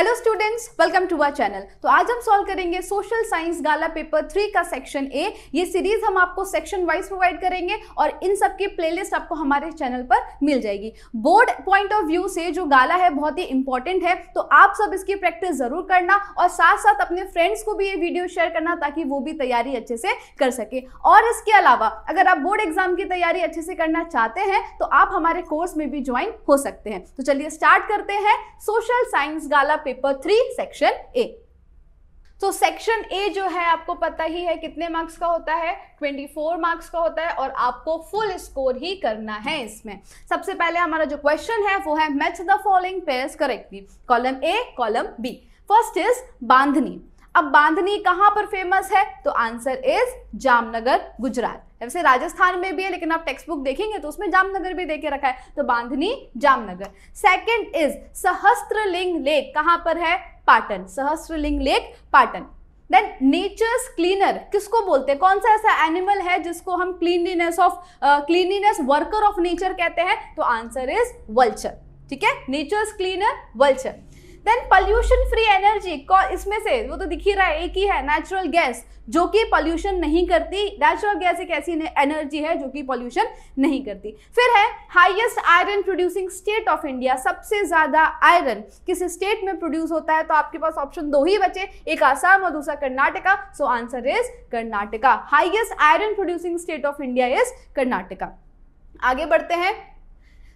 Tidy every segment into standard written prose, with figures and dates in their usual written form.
Hello students, welcome to our channel. तो आज हम सॉल्व करेंगे सोशल साइंस गाला पेपर 3 का सेक्शन ए। ये सीरीज हम आपको सेक्शन वाइज प्रोवाइड करेंगे और इन सब की प्लेलिस्ट आपको हमारे चैनल पर मिल जाएगी। बोर्ड पॉइंट ऑफ व्यू से जो गाला है बहुत ही इंपॉर्टेंट है, तो आप सब इसकी प्रैक्टिस जरूर करना और साथ साथ अपने फ्रेंड्स को भी ये वीडियो शेयर करना ताकि वो भी तैयारी अच्छे से कर सके। और इसके अलावा अगर आप बोर्ड एग्जाम की तैयारी अच्छे से करना चाहते हैं तो आप हमारे कोर्स में भी ज्वाइन हो सकते हैं। तो चलिए स्टार्ट करते हैं social science gala paper 3 section A. तो सेक्शन ए जो है आपको पता ही है कितने मार्क्स का होता है, 24 मार्क्स का होता है और आपको फुल स्कोर ही करना है इसमें। सबसे पहले हमारा जो क्वेश्चन है वो है match the following pairs correctly, column A column B. First is Bandhani. अब बांधनी कहां पर फेमस है, तो आंसर इज जामनगर गुजरात। वैसे राजस्थान में भी है लेकिन आप टेक्स्ट बुक देखेंगे तो उसमें जामनगर भी देके रखा है, तो Bandhani Jamnagar. Second is Sahastralinga lake, कहां पर है, Patan. Sahastralinga lake Patan. Then nature's cleaner किसको बोलते हैं, कौन सा ऐसा एनिमल है जिसको हम क्लीनिनेस वर्कर ऑफ नेचर कहते हैं, तो आंसर इज वल्चर। ठीक है, nature's cleaner vulture. Then pollution free energy, इसमें से वो तो दिख ही रहा है, एक ही है, नेचुरल गैस, जो कि पॉल्यूशन नहीं करती। नेचुरल गैस एक ऐसी एनर्जी है जो कि पॉल्यूशन नहीं करती। फिर है highest iron producing state of India, सबसे ज्यादा आयरन किस स्टेट में प्रोड्यूस होता है, तो आपके पास ऑप्शन दो ही बचे, एक आसाम और दूसरा Karnataka. So answer is Karnataka. Highest iron producing state of India is Karnataka. आगे बढ़ते हैं,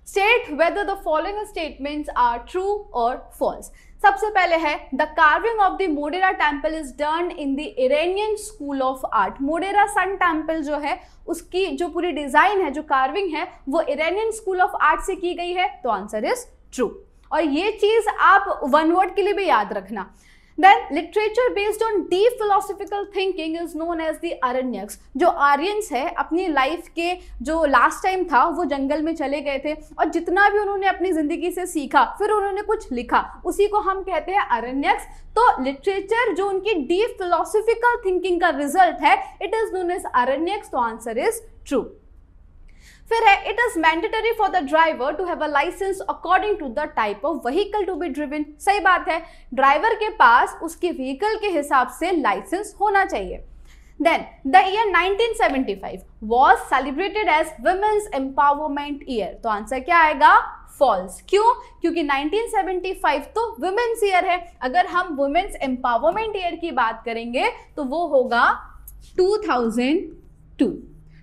state whether the following statements are true और फॉल्स। सबसे पहले है the carving of the Modhera temple is done in the Iranian school of art. Modhera sun temple जो है उसकी जो पूरी डिजाइन है, जो कार्विंग है, वो इरानियन स्कूल ऑफ आर्ट से की गई है, तो आंसर इज ट्रू। और ये चीज आप वन वर्ड के लिए भी याद रखना। Then literature based on deep philosophical thinking is known as the Aranyaks। जो आर्यंस है अपनी लाइफ के जो लास्ट टाइम था वो जंगल में चले गए थे और जितना भी उन्होंने अपनी जिंदगी से सीखा फिर उन्होंने कुछ लिखा, उसी को हम कहते हैं अरण्यक्स। तो लिटरेचर जो उनकी डीप फिलोसॉफिकल थिंकिंग का रिजल्ट है, it is known as Aranyakas, तो आंसर इज ट्रू। फिर है it is mandatory for the driver to have a licence according to the type of vehicle to be driven. सही बात है, ड्राइवर के पास उसके व्हीकल के हिसाब से लाइसेंस होना चाहिए। Then the year 1975 was celebrated as women's empowerment year, तो आंसर क्या आएगा, फॉल्स। क्यों, क्योंकि 1975 तो वुमेन्स ईयर है। अगर हम वुमेन्स एम्पावरमेंट ईयर की बात करेंगे तो वो होगा 2002।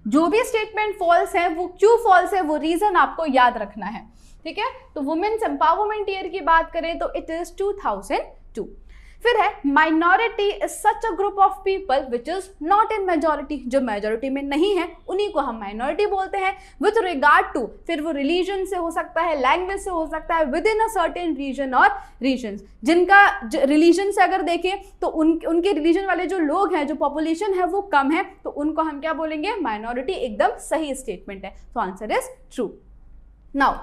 जो भी स्टेटमेंट फॉल्स है वो क्यों फॉल्स है वो रीजन आपको याद रखना है। ठीक है, तो वुमेन्स एम्पावरमेंट ईयर की बात करें तो इट इज 2002। फिर है minority is such a group of people which is not in majority. जो मेजॉरिटी में नहीं है उन्हीं को हम माइनॉरिटी बोलते हैं। विथ रिगार्ड टू, फिर वो रिलीजन से हो सकता है, लैंग्वेज से हो सकता है, within a certain region और रीजन्स। जिनका रिलीजन से अगर देखें तो उनके रिलीजन वाले जो लोग हैं, जो पॉपुलेशन है वो कम है, तो उनको हम क्या बोलेंगे, माइनॉरिटी। एकदम सही स्टेटमेंट है, तो आंसर इज ट्रू। नाउ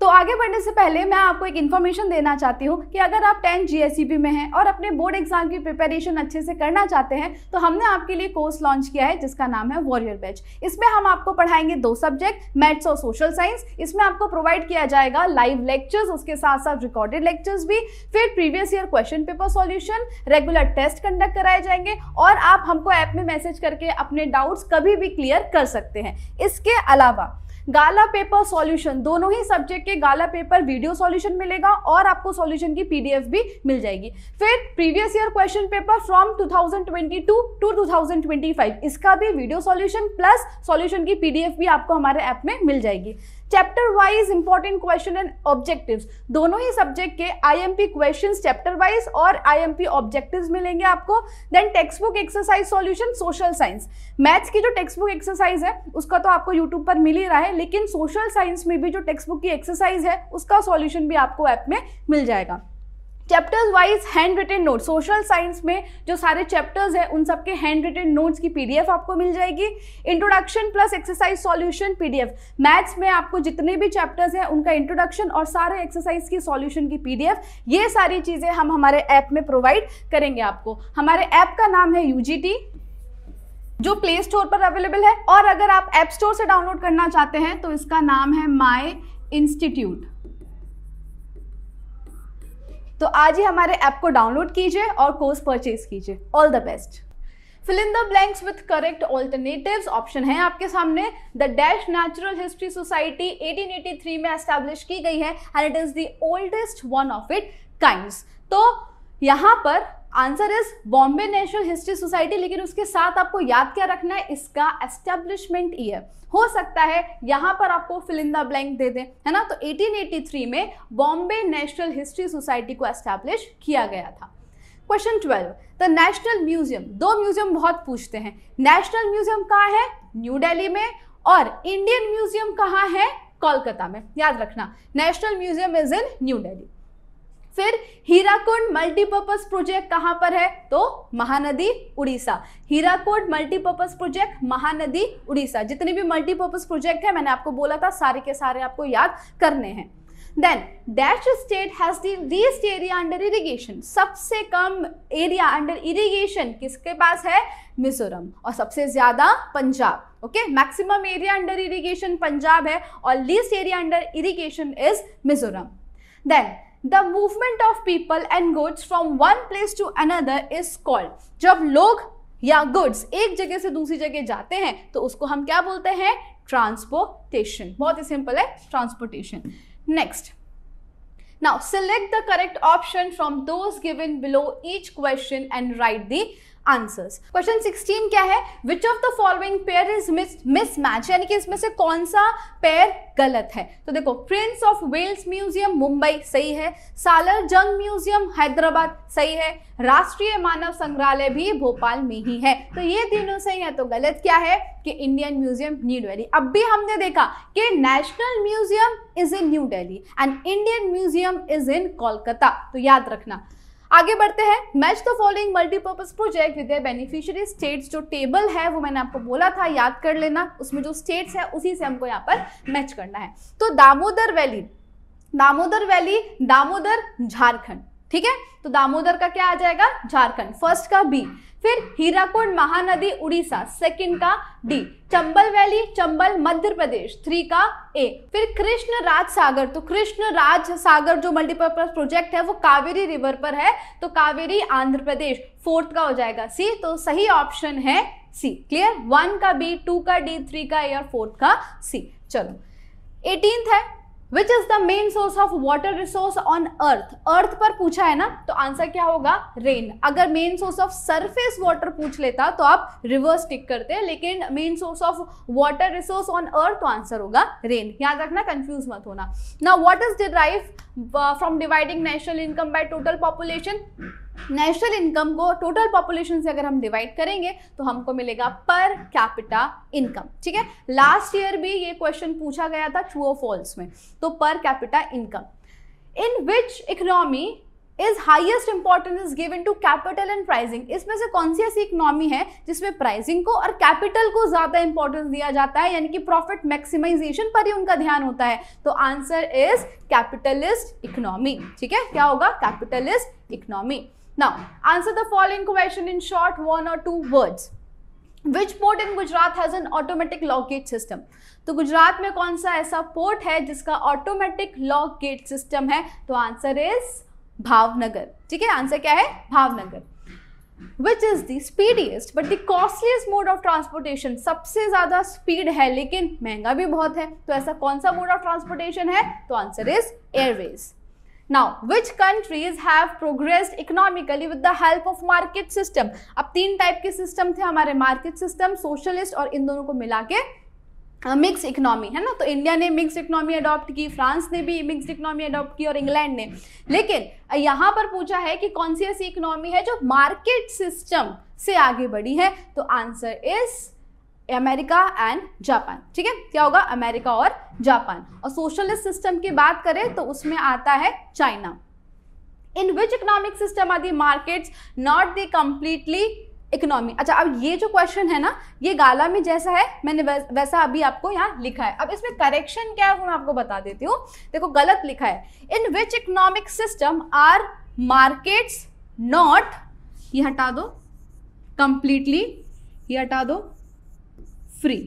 तो आगे बढ़ने से पहले मैं आपको एक इन्फॉर्मेशन देना चाहती हूँ कि अगर आप 10th GSEB में हैं और अपने बोर्ड एग्जाम की प्रिपरेशन अच्छे से करना चाहते हैं तो हमने आपके लिए कोर्स लॉन्च किया है जिसका नाम है वॉरियर बैच। इसमें हम आपको पढ़ाएंगे 2 सब्जेक्ट, मैथ्स और सोशल साइंस। इसमें आपको प्रोवाइड किया जाएगा लाइव लेक्चर्स, उसके साथ साथ रिकॉर्डेड लेक्चर्स भी, फिर previous year question paper solution, regular test conduct कराए जाएंगे और आप हमको ऐप में मैसेज करके अपने डाउट्स कभी भी क्लियर कर सकते हैं। इसके अलावा गाला पेपर सॉल्यूशन, दोनों ही सब्जेक्ट के गाला पेपर वीडियो सॉल्यूशन मिलेगा और आपको सॉल्यूशन की PDF भी मिल जाएगी। फिर previous year question paper from 2022 to 2025, इसका भी वीडियो सॉल्यूशन प्लस सॉल्यूशन की PDF भी आपको हमारे ऐप में मिल जाएगी। Chapter wise important question and objectives, दोनों ही सब्जेक्ट के IMP क्वेश्चंस चैप्टर वाइज और IMP ऑब्जेक्टिव्स मिलेंगे आपको। Then text book exercise solution social science. Maths की जो टेक्स्ट बुक एक्सरसाइज है उसका तो आपको यूट्यूब पर मिल ही रहा है, लेकिन सोशल साइंस में भी जो टेक्स्ट बुक की एक्सरसाइज है उसका सॉल्यूशन भी आपको ऐप में मिल जाएगा। Chapters wise hand written note, social science में जो सारे चैप्टर्स हैं उन सबके हैंड रिटन नोट्स की PDF आपको मिल जाएगी। Introduction plus exercise solution PDF। Maths में आपको जितने भी चैप्टर्स हैं उनका इंट्रोडक्शन और सारे एक्सरसाइज की सॉल्यूशन की PDF, ये सारी चीजें हम हमारे ऐप में प्रोवाइड करेंगे आपको। हमारे ऐप का नाम है UGT, जो प्ले स्टोर पर अवेलेबल है, और अगर आप ऐप स्टोर से डाउनलोड करना चाहते हैं तो इसका नाम है माई इंस्टीट्यूट। तो आज ही हमारे ऐप को डाउनलोड कीजिए और कोर्स परचेज कीजिए। All the best. Fill in the blanks with correct alternatives. Option है आपके सामने। The dash natural history society 1883 में एस्टैब्लिश की गई है and it is the oldest one of it kinds. तो यहाँ पर answer is Bombay Natural History Society, लेकिन उसके साथ आपको याद क्या रखना है, इसका एस्टेब्लिशमेंट ईयर। हो सकता है यहां पर आपको फिल इन द ब्लैंक दे दें, है ना। तो 1883 में बॉम्बे नेशनल हिस्ट्री सोसाइटी को एस्टैब्लिश किया गया था। Question 12, the national museum. दो म्यूजियम बहुत पूछते हैं। नेशनल म्यूजियम कहाँ है? न्यू दिल्ली में। और इंडियन म्यूजियम कहाँ है? कोलकाता में। याद रखना, national museum is in New Delhi. फिर हीराकुंड मल्टीपर्पज प्रोजेक्ट कहां पर है? तो महानदी, उड़ीसा। Hirakud multipurpose project, Mahanadi, Orissa. जितने भी मल्टीपर्पज प्रोजेक्ट है मैंने आपको बोला था सारे के सारे आपको याद करने हैं। Then dash state has the least area under irrigation. सबसे कम एरिया अंडर इरिगेशन किसके पास है? मिजोरम। और सबसे ज्यादा Punjab. Okay, maximum area under irrigation Punjab है और least area under irrigation is Mizoram. Then The movement of people and goods from one place to another is called। जब लोग या गुड्स एक जगह से दूसरी जगह जाते हैं तो उसको हम क्या बोलते हैं? ट्रांसपोर्टेशन। बहुत ही सिंपल है, transportation. Next, now select the correct option from those given below each question and right the answers. Question 16 क्या है? Which of the following pair is mismatch, यानी कि इसमें से कौन सा पेयर गलत है? तो देखो, Prince of Wales Museum Mumbai सही है, सालर जंग म्यूजियम हैदराबाद सही है, राष्ट्रीय मानव संग्रहालय भी भोपाल में ही है। तो ये तीनों सही है। तो गलत क्या है? कि इंडियन म्यूजियम न्यू दिल्ली। अब भी हमने देखा कि national museum is in New Delhi and Indian museum is इन कोलकाता। तो याद रखना। आगे बढ़ते हैं। Match the following multipurpose project with their beneficiary states. जो टेबल है वो मैंने आपको बोला था, याद कर लेना। उसमें जो स्टेट्स है उसी से हमको यहाँ पर मैच करना है। तो दामोदर वैली, दामोदर झारखंड, ठीक है। तो दामोदर का क्या आ जाएगा? झारखंड, फर्स्ट का बी। फिर हीराकुंड महानदी उड़ीसा, सेकंड का डी। चंबल वैली, चंबल मध्य प्रदेश, 3 का ए। फिर कृष्ण राज सागर, तो कृष्ण राज सागर जो मल्टीपर्पज प्रोजेक्ट है वो कावेरी रिवर पर है, तो कावेरी आंध्र प्रदेश, 4th का हो जाएगा सी। तो सही ऑप्शन है सी। क्लियर? 1 का बी, 2 का डी, 3 का ए और 4th का सी। चलो 18th है। Which is the main source of water resource on earth. Earth पर पूछा है ना, तो आंसर क्या होगा? रेन। अगर main source of surface water पूछ लेता तो आप रिवर्स टिक करते, लेकिन main source of water resource on अर्थ तो आंसर होगा रेन। याद रखना, कंफ्यूज मत होना। Now what is derive from dividing national income by total population. National income को टोटल पॉपुलेशन से अगर हम डिवाइड करेंगे तो हमको मिलेगा पर कैपिटा इनकम, ठीक है। लास्ट ईयर भी ये क्वेश्चन पूछा गया था ट्रू और फॉल्स में। तो per capita income in which economy is highest importance is given to capital and pricing. इसमें से कौन सी ऐसी इकोनॉमी है जिसमें प्राइसिंग को और कैपिटल को ज्यादा इंपॉर्टेंस दिया जाता है, यानी कि प्रॉफिट मैक्सिमाइजेशन पर ही उनका ध्यान होता है। तो आंसर इज कैपिटलिस्ट इकोनॉमी, ठीक है। क्या होगा? Capitalist economy. Now, answer the following question in short 1 or 2 words. Which port in Gujarat has an automatic lock gate system? तो गुजरात में कौन सा ऐसा पोर्ट है जिसका ऑटोमेटिक लॉक गेट सिस्टम है? तो आंसर इज भावनगर, ठीक है। आंसर क्या है? Bhavnagar. Which is the speediest but the costliest mode of transportation? सबसे ज्यादा स्पीड है लेकिन महंगा भी बहुत है, तो ऐसा कौन सा मोड ऑफ ट्रांसपोर्टेशन है? तो answer is Airways. Now, which countries have progressed economically with the help of market system? अब 3 टाइप के सिस्टम थे हमारे, मार्केट सिस्टम, सोशलिस्ट और इन दोनों को मिला के मिक्स इकोनॉमी, है ना। तो इंडिया ने मिक्स इकोनॉमी अडॉप्ट की, फ्रांस ने भी मिक्स इकोनॉमी अडॉप्ट की और इंग्लैंड ने। लेकिन यहाँ पर पूछा है कि कौन सी ऐसी इकोनॉमी है जो मार्केट सिस्टम से आगे बढ़ी है? तो answer is America and Japan, ठीक है। क्या होगा? अमेरिका और जापान। और सोशलिस्ट सिस्टम की बात करें तो उसमें आता है China. In which economic system are the markets not the completely economy. अच्छा, अब ये जो क्वेश्चन है ना, ये गाला में जैसा है मैंने वैसा अभी आपको यहाँ लिखा है। अब इसमें करेक्शन क्या है वो मैं आपको बता देती हूँ। देखो, गलत लिखा है। In which economic system are markets not, ये हटा दो, कंप्लीटली ये हटा दो, फ्री।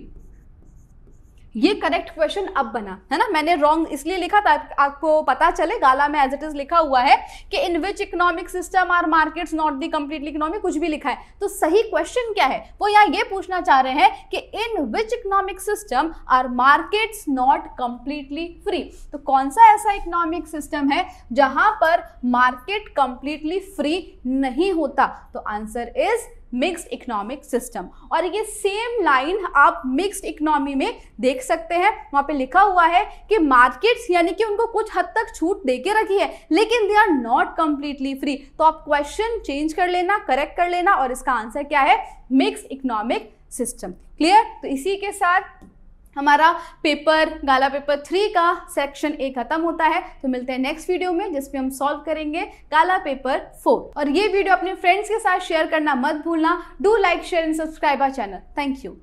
ये करेक्ट क्वेश्चन अब बना है ना, मैंने रॉन्ग इसलिए लिखा था आपको पता चले, गाला में एज इट इज लिखा हुआ है कि in which economic system are markets not the completely economic, कुछ भी लिखा है, तो सही क्वेश्चन क्या है, वो यहाँ ये पूछना चाह रहे हैं कि in which economic system are markets not completely free. तो कौन सा ऐसा इकोनॉमिक सिस्टम है जहां पर मार्केट कंप्लीटली फ्री नहीं होता, तो answer is mixed economic system. और ये सेम लाइन आप मिक्स्ड इकोनॉमी में देख सकते हैं, वहां पे लिखा हुआ है कि मार्केट्स यानी कि उनको कुछ हद तक छूट देके रखी है लेकिन they are not completely free. तो आप क्वेश्चन चेंज कर लेना, करेक्ट कर लेना, और इसका आंसर क्या है, मिक्स्ड इकोनॉमिक सिस्टम। क्लियर? तो इसी के साथ हमारा गाला पेपर 3 का सेक्शन ए खत्म होता है। तो मिलते हैं नेक्स्ट वीडियो में जिसमें हम सॉल्व करेंगे गाला पेपर 4। और ये वीडियो अपने फ्रेंड्स के साथ शेयर करना मत भूलना। Do like, share and subscribe our channel. Thank you.